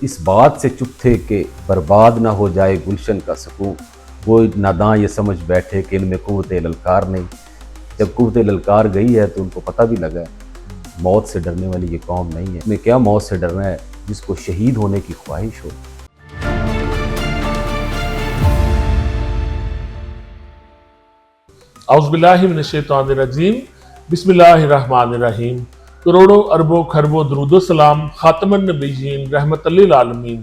اس بات سے چپ تھے کہ برباد نہ ہو جائے گلشن کا سکون، وہ ناداں یہ سمجھ بیٹھے کہ ان میں قوت للکار نہیں۔ جب قوت للکار گئی ہے تو ان کو پتہ بھی لگا ہے موت سے ڈرنے والی یہ قوم نہیں ہے۔ میں کیا موت سے ڈرنا ہے جس کو شہید ہونے کی خواہش ہو۔ اعوذ باللہ من الشیطان الرجیم، بسم اللہ الرحمن الرحیم۔ کروڑوں اربوں خربوں درود و سلام خاتم النبیین رحمت للعالمین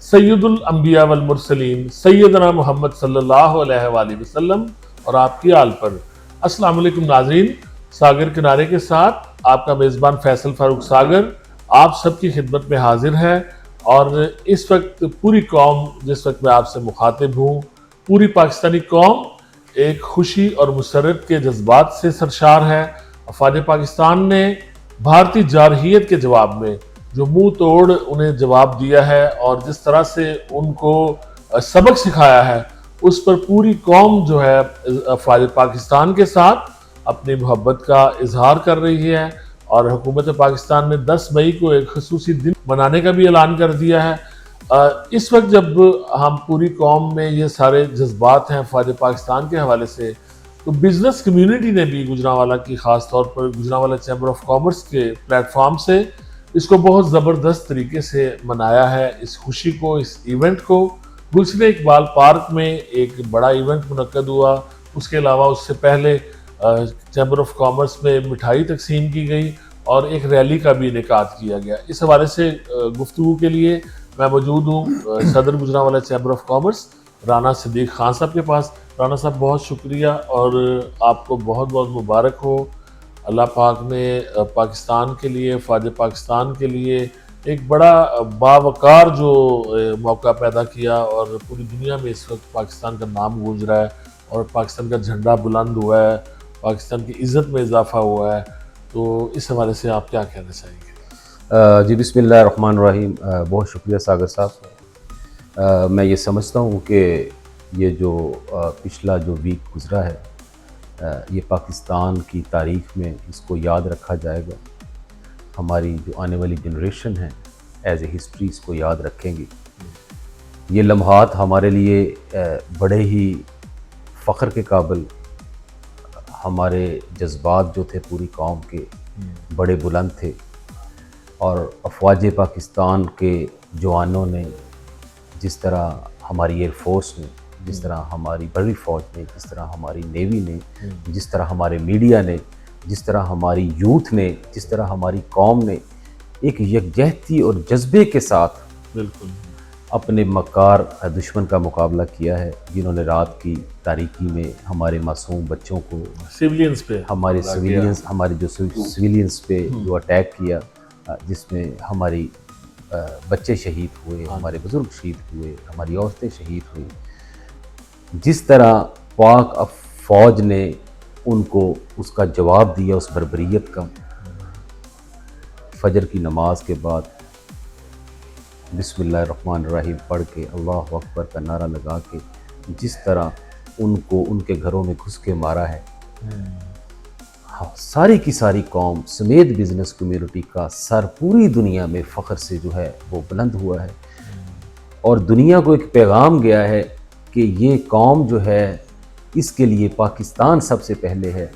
سید الانبیاء والمرسلین سیدنا محمد صلی اللہ علیہ وآلہ وسلم اور آپ کی آل پر۔ السلام علیکم ناظرین، ساگر کنارے کے ساتھ آپ کا میزبان فیصل فاروق ساگر آپ سب کی خدمت میں حاضر ہے۔ اور اس وقت پوری قوم، جس وقت میں آپ سے مخاطب ہوں، پوری پاکستانی قوم ایک خوشی اور مسرت کے جذبات سے سرشار ہے۔ افواج پاکستان نے بھارتی جارحیت کے جواب میں جو منہ توڑ انہیں جواب دیا ہے اور جس طرح سے ان کو سبق سکھایا ہے، اس پر پوری قوم جو ہے افواج پاکستان کے ساتھ اپنی محبت کا اظہار کر رہی ہے۔ اور حکومت پاکستان نے 10 مئی کو ایک خصوصی دن منانے کا بھی اعلان کر دیا ہے۔ اس وقت جب ہم پوری قوم میں یہ سارے جذبات ہیں افواج پاکستان کے حوالے سے، تو بزنس کمیونٹی نے بھی گجرانوالہ کی، خاص طور پر گجرانوالہ چیمبر آف کامرس کے پلیٹ فارم سے اس کو بہت زبردست طریقے سے منایا ہے۔ اس خوشی کو، اس ایونٹ کو گلشن اقبال پارک میں ایک بڑا ایونٹ منعقد ہوا۔ اس کے علاوہ اس سے پہلے چیمبر آف کامرس میں مٹھائی تقسیم کی گئی اور ایک ریلی کا بھی انعقاد کیا گیا۔ اس حوالے سے گفتگو کے لیے میں موجود ہوں صدر Gujranwala chamber of commerce Rana Siddique Khan sahib کے پاس۔ رانا صاحب بہت شکریہ اور آپ کو بہت بہت مبارک ہو۔ اللہ پاک نے پاکستان کے لیے، فوج پاکستان کے لیے ایک بڑا باوقار جو موقع پیدا کیا اور پوری دنیا میں اس وقت پاکستان کا نام گونج رہا ہے اور پاکستان کا جھنڈا بلند ہوا ہے، پاکستان کی عزت میں اضافہ ہوا ہے۔ تو اس حوالے سے آپ کیا کہنا چاہیں گے؟ جی بسم اللہ الرحمن الرحیم۔ بہت شکریہ ساگر صاحب۔ میں یہ سمجھتا ہوں کہ یہ جو پچھلا جو ویک گزرا ہے، یہ پاکستان کی تاریخ میں اس کو یاد رکھا جائے گا۔ ہماری جو آنے والی جنریشن ہے ایز اے ہسٹری اس کو یاد رکھیں گی۔ یہ لمحات ہمارے لیے بڑے ہی فخر کے قابل، ہمارے جذبات جو تھے پوری قوم کے بڑے بلند تھے، اور افواج پاکستان کے جوانوں نے جس طرح ہماری ایئر فورس نے، جس طرح ہماری بڑی فوج نے، جس طرح ہماری نیوی نے، جس طرح ہمارے میڈیا نے، جس طرح ہماری یوتھ نے، جس طرح ہماری قوم نے ایک یکجہتی اور جذبے کے ساتھ بالکل اپنے مکار دشمن کا مقابلہ کیا ہے، جنہوں نے رات کی تاریکی میں ہمارے معصوم بچوں کو، سیولینز پہ ہمارے جو سویلینز پہ جو اٹیک کیا، جس میں ہماری بچے شہید ہوئے، ہمارے بزرگ شہید ہوئے، ہماری عورتیں شہید ہوئی۔ جس طرح پاک فوج نے ان کو اس کا جواب دیا، اس بربریت کا، فجر کی نماز کے بعد بسم اللہ الرحمن الرحیم پڑھ کے، اللہ اکبر کا نعرہ لگا کے جس طرح ان کو ان کے گھروں میں گھس کے مارا ہے، ساری کی ساری قوم سمیت بزنس کمیونٹی کا سر پوری دنیا میں فخر سے جو ہے وہ بلند ہوا ہے، اور دنیا کو ایک پیغام گیا ہے کہ یہ قوم جو ہے اس کے لیے پاکستان سب سے پہلے ہے،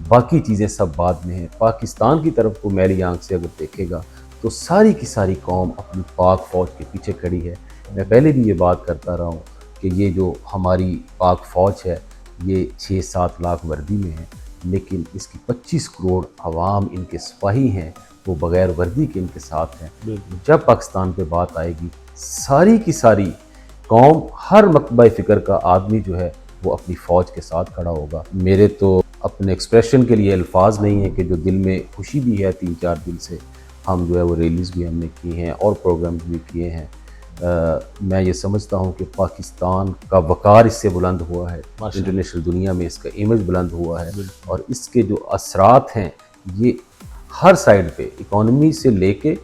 باقی چیزیں سب بعد میں ہیں۔ پاکستان کی طرف کو میلی آنکھ سے اگر دیکھے گا تو ساری کی ساری قوم اپنی پاک فوج کے پیچھے کھڑی ہے۔ میں پہلے بھی یہ بات کرتا رہا ہوں کہ یہ جو ہماری پاک فوج ہے یہ 6-7 لاکھ وردی میں ہے، لیکن اس کی 25 کروڑ عوام ان کے سپاہی ہیں، وہ بغیر وردی کے ان کے ساتھ ہیں۔ جب پاکستان پہ بات آئے گی، ساری کی ساری قوم، ہر مکتبہ فکر کا آدمی جو ہے وہ اپنی فوج کے ساتھ کھڑا ہوگا۔ میرے تو اپنے ایکسپریشن کے لیے الفاظ نہیں ہیں کہ جو دل میں خوشی بھی ہے 3-4 دن سے، ہم جو ہے وہ ریلیز بھی ہم نے کی ہیں اور پروگرامز بھی کیے ہیں۔ میں یہ سمجھتا ہوں کہ پاکستان کا وقار اس سے بلند ہوا ہے، انٹرنیشنل دنیا میں اس کا امیج بلند ہوا ہے، اور اس کے جو اثرات ہیں یہ ہر سائڈ پہ، اکانومی سے لے کے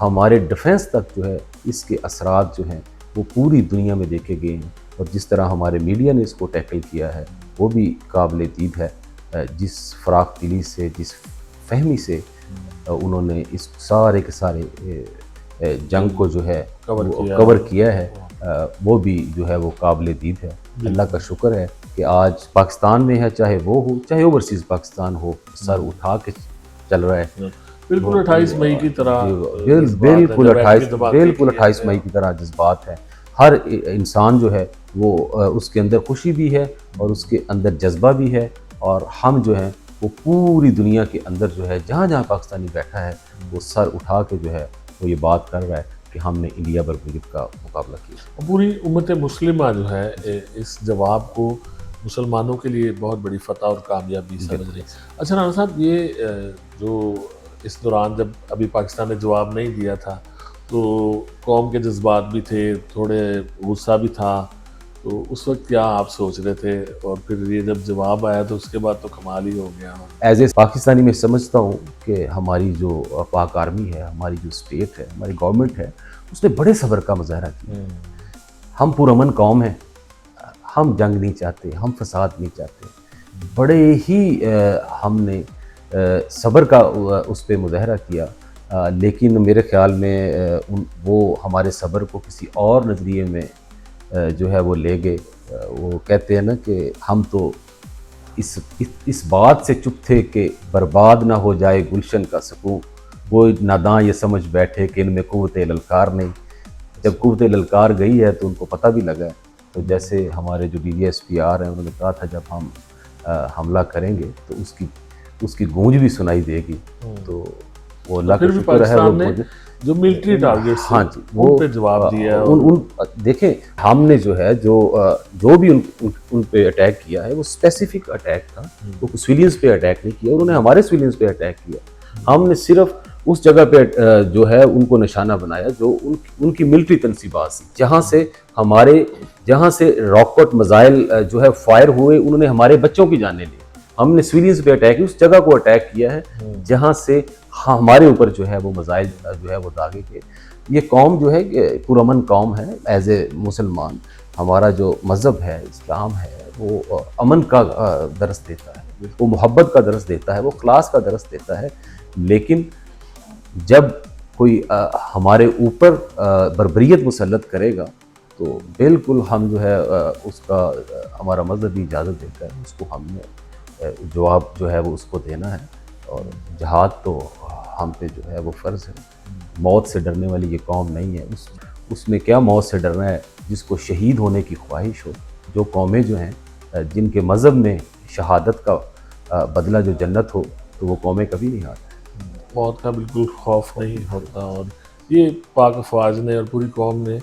ہمارے ڈیفنس تک جو ہے اس کے اثرات جو ہیں وہ پوری دنیا میں دیکھے گئے ہیں۔ اور جس طرح ہمارے میڈیا نے اس کو ٹیکل کیا ہے وہ بھی قابل دید ہے، جس فراخ دلی سے، جس فہمی سے انہوں نے اس سارے کے سارے جنگ کو جو ہے کور کور کیا ہے، وہ بھی جو ہے وہ قابل دید ہے۔ اللہ کا شکر ہے کہ آج پاکستان میں ہے، چاہے وہ ہو چاہے اوورسیز پاکستان ہو، سر اٹھا کے چل رہا ہے۔ بالکل 28 مئی کی طرح بالکل 28 مئی کی طرح جذبات ہے۔ ہر انسان جو ہے وہ اس کے اندر خوشی بھی ہے اور اس کے اندر جذبہ بھی ہے، اور ہم جو ہیں وہ پوری دنیا کے اندر جو ہے جہاں جہاں پاکستانی بیٹھا ہے وہ سر اٹھا کے جو ہے وہ یہ بات کر رہا ہے کہ ہم نے انڈیا بربریت کا مقابلہ کیا۔ پوری امت مسلمہ جو ہے اس جواب کو مسلمانوں کے لیے بہت بڑی فتح اور کامیابی سمجھ رہی ہے۔ اچھا رانا صاحب، یہ جو اس دوران جب ابھی پاکستان نے جواب نہیں دیا تھا تو قوم کے جذبات بھی تھے، تھوڑے غصہ بھی تھا، تو اس وقت کیا آپ سوچ رہے تھے؟ اور پھر یہ جب جواب آیا تو اس کے بعد تو کمال ہی ہو گیا۔ ایز اے پاکستانی میں سمجھتا ہوں کہ ہماری جو پاک آرمی ہے، ہماری جو اسٹیٹ ہے، ہماری گورنمنٹ ہے، اس نے بڑے صبر کا مظاہرہ کیا۔ ہم پرامن قوم ہیں، ہم جنگ نہیں چاہتے، ہم فساد نہیں چاہتے، بڑے ہی ہم نے صبر کا اس پہ مظاہرہ کیا، لیکن میرے خیال میں وہ ہمارے صبر کو کسی اور نظریے میں جو ہے وہ لے گئے۔ وہ کہتے ہیں نا کہ ہم تو اس بات سے چپ تھے کہ برباد نہ ہو جائے گلشن کا سکون، وہ ناداں یہ سمجھ بیٹھے کہ ان میں قوت للکار نہیں۔ جب قوت للکار گئی ہے تو ان کو پتہ بھی لگا ہے۔ تو جیسے ہمارے جو DGSPR ہیں انہوں نے کہا تھا جب ہم حملہ کریں گے تو اس کی گونج بھی سنائی دے گی، تو وہ اللہ کا شکر ہے وہ جو ملٹری ٹارگیٹس، ہاں جی، وہ پہ جواب دیا۔ دیکھیں ہم نے جو ہے جو بھی ان پہ اٹیک کیا ہے وہ اسپیسیفک اٹیک تھا، وہ سویلینز پہ اٹیک نہیں کیا، انہوں نے ہمارے سویلینز پہ اٹیک کیا۔ ہم نے صرف اس جگہ پہ جو ہے ان کو نشانہ بنایا جو ان کی ملٹری تنصیبات تھی، جہاں سے راکٹ میزائل جو ہے فائر ہوئے، انہوں نے ہمارے بچوں کی جانیں لی۔ ہم نے سویلینز پہ اٹیک اس جگہ کو اٹیک کیا ہے جہاں سے ہمارے اوپر جو ہے وہ میزائل جو ہے وہ داغے گئے۔ یہ قوم جو ہے پرامن قوم ہے۔ ایز اے مسلمان ہمارا جو مذہب ہے اسلام ہے وہ امن کا درس دیتا ہے، وہ محبت کا درس دیتا ہے، وہ اخلاص کا درس دیتا ہے، لیکن جب کوئی ہمارے اوپر بربریت مسلط کرے گا تو بالکل ہم جو ہے اس کا ہمارا مذہب بھی اجازت دیتا ہے، اس کو ہم نے جواب جو ہے وہ اس کو دینا ہے۔ اور جہاد تو ہم پہ جو ہے وہ فرض ہے۔ موت سے ڈرنے والی یہ قوم نہیں ہے، اس میں کیا موت سے ڈرنا ہے جس کو شہید ہونے کی خواہش ہو۔ جو قومیں جو ہیں جن کے مذہب میں شہادت کا بدلہ جو جنت ہو تو وہ قومیں کبھی نہیں ہارتی۔ موت کا بالکل خوف نہیں ہوتا، اور یہ پاک افواج نے اور پوری قوم نے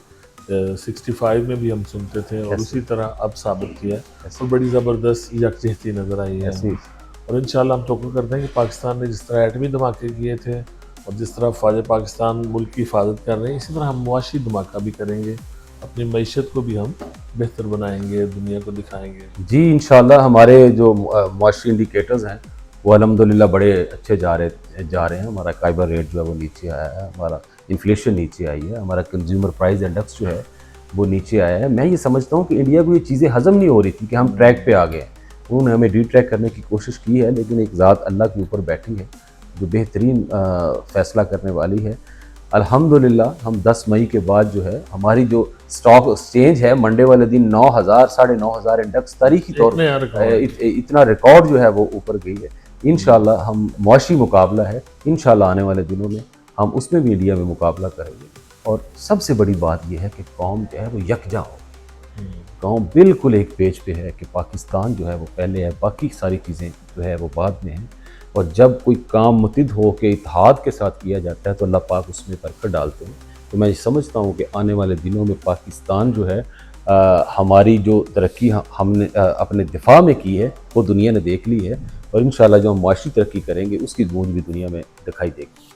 65 میں بھی ہم سنتے تھے اور اسی طرح اب ثابت کیا ہے، اور بڑی زبردست یکجہتی نظر آئی ہے۔ اور انشاءاللہ ہم توقع کرتے ہیں کہ پاکستان نے جس طرح ایٹمی دھماکے کیے تھے اور جس طرح افواج پاکستان ملک کی حفاظت کر رہے ہیں، اسی طرح ہم معاشی دھماکہ بھی کریں گے، اپنی معیشت کو بھی ہم بہتر بنائیں گے، دنیا کو دکھائیں گے۔ جی انشاءاللہ ہمارے جو معاشی انڈیکیٹرز ہیں وہ الحمدللہ بڑے اچھے جا رہے ہیں۔ ہمارا کائبر ریٹ جو ہے وہ نیچے آیا ہے، ہمارا انفلیشن نیچے آئی ہے، ہمارا کنزیومر پرائز انڈیکس جو ہے وہ نیچے آیا ہے۔ میں یہ سمجھتا ہوں کہ انڈیا کو یہ چیزیں ہضم نہیں ہو رہی تھی کہ ہم ٹریک پہ آ گئے ہیں۔ انہوں نے ہمیں ڈی ٹریک کرنے کی کوشش کی ہے، لیکن ایک ذات اللہ کے اوپر بیٹھی ہے جو بہترین فیصلہ کرنے والی ہے۔ الحمدللہ ہم 10 مئی کے بعد جو ہے ہماری جو اسٹاک ایکسچینج ہے منڈے والے دن 9,000 ساڑھے 9,000 انڈیکس تاریخی طور پر اتنا ریکارڈ جو ہے وہ اوپر گئی ہے۔ انشاءاللہ ہم معاشی مقابلہ ہے، انشاءاللہ آنے والے دنوں میں ہم اس میں بھی انڈیا میں مقابلہ کریں گے۔ اور سب سے بڑی بات یہ ہے کہ قوم جو ہے وہ یکجا ہو، قوم بالکل ایک پیج پہ ہے کہ پاکستان جو ہے وہ پہلے ہے، باقی ساری چیزیں جو ہے وہ بعد میں ہیں۔ اور جب کوئی کام متحد ہو کے اتحاد کے ساتھ کیا جاتا ہے تو اللہ پاک اس میں برکت ڈالتے ہیں۔ تو میں سمجھتا ہوں کہ آنے والے دنوں میں پاکستان جو ہے ہماری جو ترقی ہم نے اپنے دفاع میں کی ہے وہ دنیا نے دیکھ لی ہے، اور انشاءاللہ جو ہم معاشی ترقی کریں گے اس کی گونج بھی دنیا میں دکھائی دے گی۔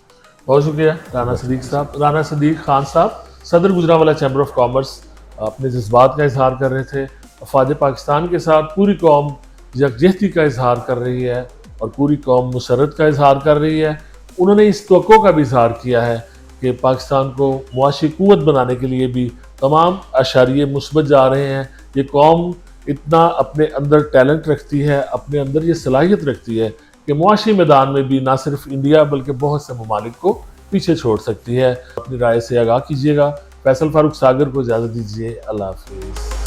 بہت شکریہ رانا صدیق صاحب۔ رانا صدیق خان صاحب صدر گجرانوالہ چیمبر آف کامرس اپنے جذبات کا اظہار کر رہے تھے۔ افواج پاکستان کے ساتھ پوری قوم یکجہتی کا اظہار کر رہی ہے اور پوری قوم مسرت کا اظہار کر رہی ہے۔ انہوں نے اس توقع کا بھی اظہار کیا ہے کہ پاکستان کو معاشی قوت بنانے کے لیے بھی تمام اشاریے مثبت جا رہے ہیں۔ یہ قوم اتنا اپنے اندر ٹیلنٹ رکھتی ہے، اپنے اندر یہ صلاحیت رکھتی ہے کہ معاشی میدان میں بھی نہ صرف انڈیا بلکہ بہت سے ممالک کو پیچھے چھوڑ سکتی ہے. اپنی رائے سے آگاہ کیجیے گا. فیصل فاروق ساگر کو اجازت دیجیے. اللہ حافظ.